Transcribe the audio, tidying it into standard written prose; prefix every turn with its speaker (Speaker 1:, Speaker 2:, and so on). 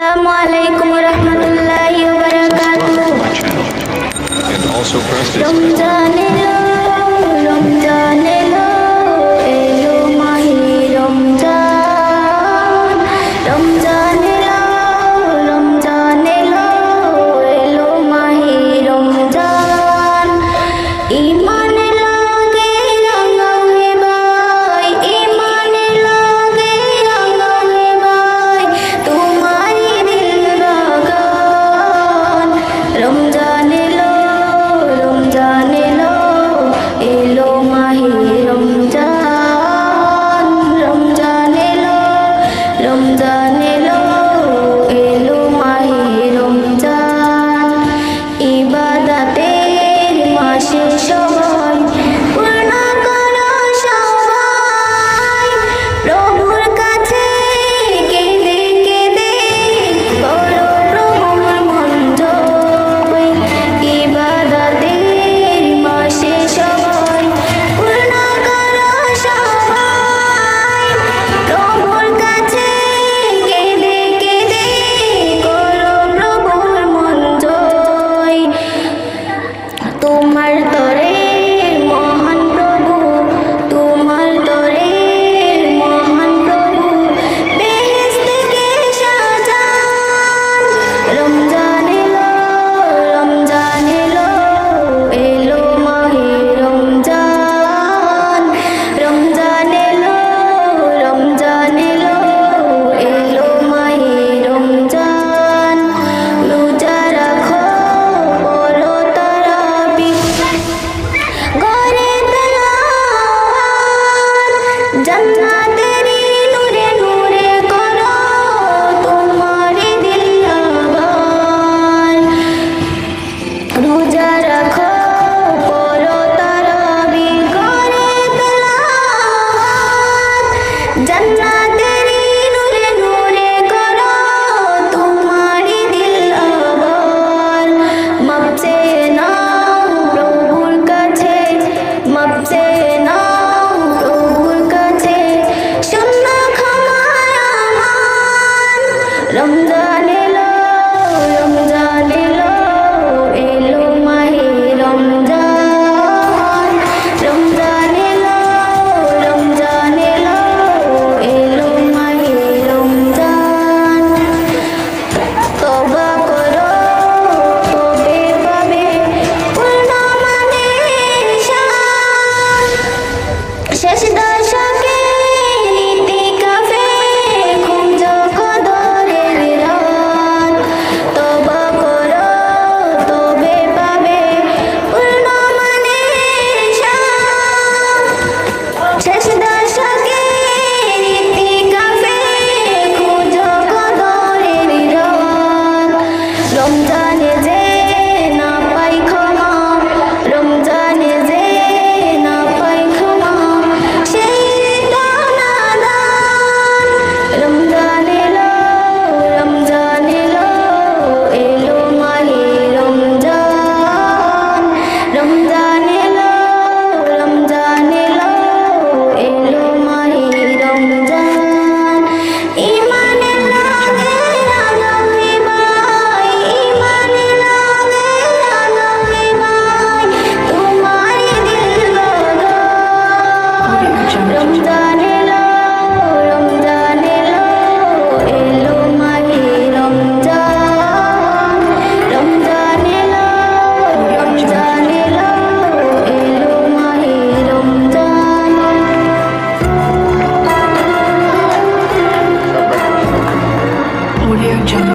Speaker 1: Assalamualaikum warahmatullahi wabarakatuh.
Speaker 2: And also press this.
Speaker 1: Ramzan elo, Ramzan elo, elo mahe Ramzan. Ramzan elo, Ramzan elo, elo mahe Ramzan. Iman lage ranga he bhai, iman lage ranga he bhai, tumhari dil bagan. Ramzan elo, Ramzan elo, elo mahe Ramzan. Ramzan elo, Ramzan elo, elo mahe Ramzan. ইবাদতের মাসে সবাই পূর্ণ করো সবাই, প্রভুর কাছে কেঁদে কেঁদে করো প্রভুর মন জয়। ইবাদতের মাসে সবাই পূর্ণ করো সবাই, প্রভুর কাছে কেঁদে কেঁদে করো প্রভুর মন জয়। তোমার তরে মহান প্রভু, তোমার তরে মহান প্রভু বেহেশত কে সাজান। রমজান এলো, রমজান এলো, এলো মাহে রমজান। রমজান এলো, রমজান এলো, এলো মাহে রমজান। রোজা রাখো, পড়ো তারাবি, ঘরে তেলাওয়াত, জান্নাতেরি নূরে নূরে করো তোমারি দিল আবাদ। রোজা রাখো, পড়ো তারাবি, ঘরে তেলাওয়াত, জান্নাতেরি নূরে নূরে করো তোমারি দিল আবাদ। মাপ চেয়ে নাও প্রভুর কাছে, মাপ চেয়ে নাও প্রভুর কাছে, শূন্য ক্ষমায় আমান। রমজান